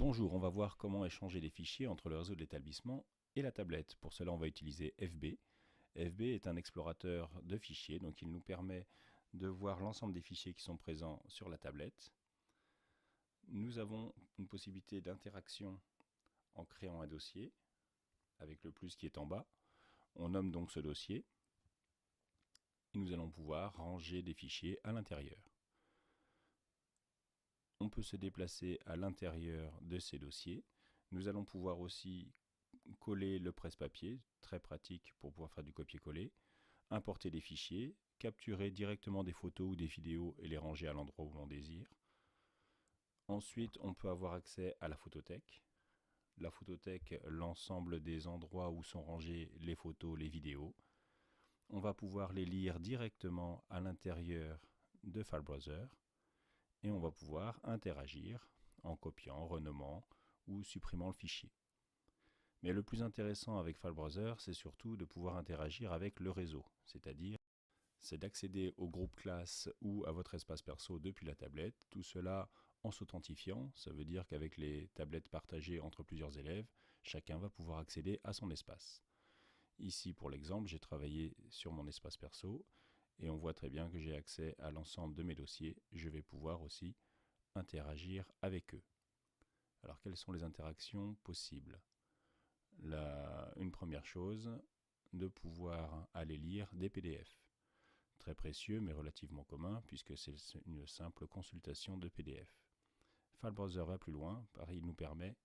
Bonjour, on va voir comment échanger des fichiers entre le réseau de l'établissement et la tablette. Pour cela, on va utiliser FB. FB est un explorateur de fichiers, donc il nous permet de voir l'ensemble des fichiers qui sont présents sur la tablette. Nous avons une possibilité d'interaction en créant un dossier, avec le plus qui est en bas. On nomme donc ce dossier, et nous allons pouvoir ranger des fichiers à l'intérieur. On peut se déplacer à l'intérieur de ces dossiers. Nous allons pouvoir aussi coller le presse-papier, très pratique pour pouvoir faire du copier-coller, importer des fichiers, capturer directement des photos ou des vidéos et les ranger à l'endroit où l'on désire. Ensuite, on peut avoir accès à la photothèque. La photothèque, l'ensemble des endroits où sont rangées les photos, les vidéos. On va pouvoir les lire directement à l'intérieur de FileBrowser. Et on va pouvoir interagir en copiant, renommant ou supprimant le fichier. Mais le plus intéressant avec FileBrowser, c'est surtout de pouvoir interagir avec le réseau, c'est-à-dire d'accéder au groupe classe ou à votre espace perso depuis la tablette, tout cela en s'authentifiant. Ça veut dire qu'avec les tablettes partagées entre plusieurs élèves, chacun va pouvoir accéder à son espace. Ici, pour l'exemple, j'ai travaillé sur mon espace perso et on voit très bien que j'ai accès à l'ensemble de mes dossiers. Je vais pouvoir aussi interagir avec eux. Alors, quelles sont les interactions possibles ? Une première chose, de pouvoir aller lire des PDF. Très précieux, mais relativement commun, puisque c'est une simple consultation de PDF. FileBrowser va plus loin, il nous permet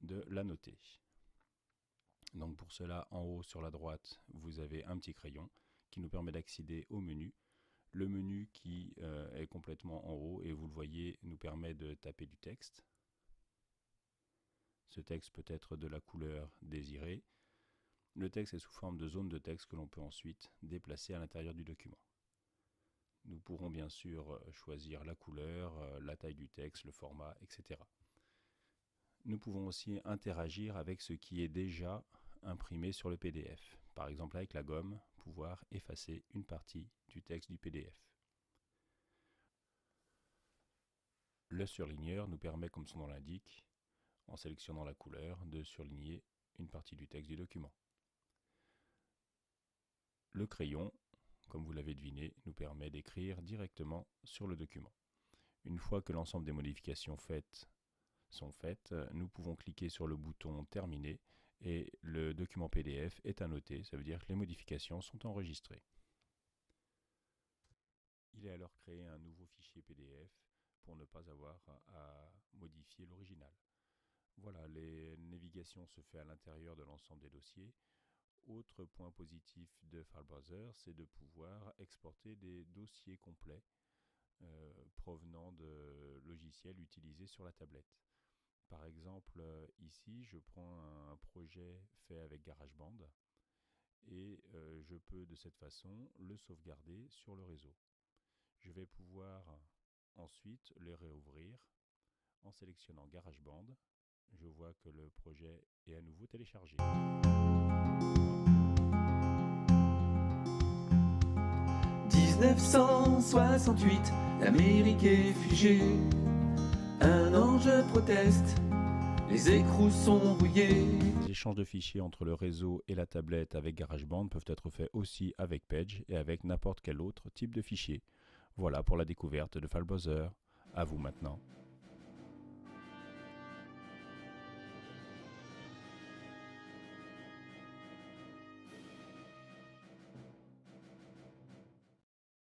de l'annoter. Donc pour cela, en haut sur la droite, vous avez un petit crayon qui nous permet d'accéder au menu. Le menu qui est complètement en haut, et vous le voyez, nous permet de taper du texte. Ce texte peut être de la couleur désirée. Le texte est sous forme de zone de texte que l'on peut ensuite déplacer à l'intérieur du document. Nous pourrons bien sûr choisir la couleur, la taille du texte, le format, etc. Nous pouvons aussi interagir avec ce qui est déjà imprimé sur le PDF. Par exemple, avec la gomme, pouvoir effacer une partie du texte du PDF. Le surligneur nous permet, comme son nom l'indique, en sélectionnant la couleur, de surligner une partie du texte du document. Le crayon, comme vous l'avez deviné, nous permet d'écrire directement sur le document. Une fois que l'ensemble des modifications sont faites, nous pouvons cliquer sur le bouton Terminer et le document PDF est annoté, ça veut dire que les modifications sont enregistrées. Il est alors créé un nouveau fichier PDF pour ne pas avoir à modifier l'original. Voilà, les navigations se fait à l'intérieur de l'ensemble des dossiers. Autre point positif de FileBrowser, c'est de pouvoir exporter des dossiers complets provenant de logiciels utilisés sur la tablette. Par exemple, ici, je prends un projet fait avec GarageBand et je peux de cette façon le sauvegarder sur le réseau. Je vais pouvoir ensuite les réouvrir en sélectionnant GarageBand. Je vois que le projet est à nouveau téléchargé. 1968, l'Amérique est figée. Un ange proteste, les écrous sont rouillés. Les échanges de fichiers entre le réseau et la tablette avec GarageBand peuvent être faits aussi avec Page et avec n'importe quel autre type de fichier. Voilà pour la découverte de FileBrowser. À vous maintenant.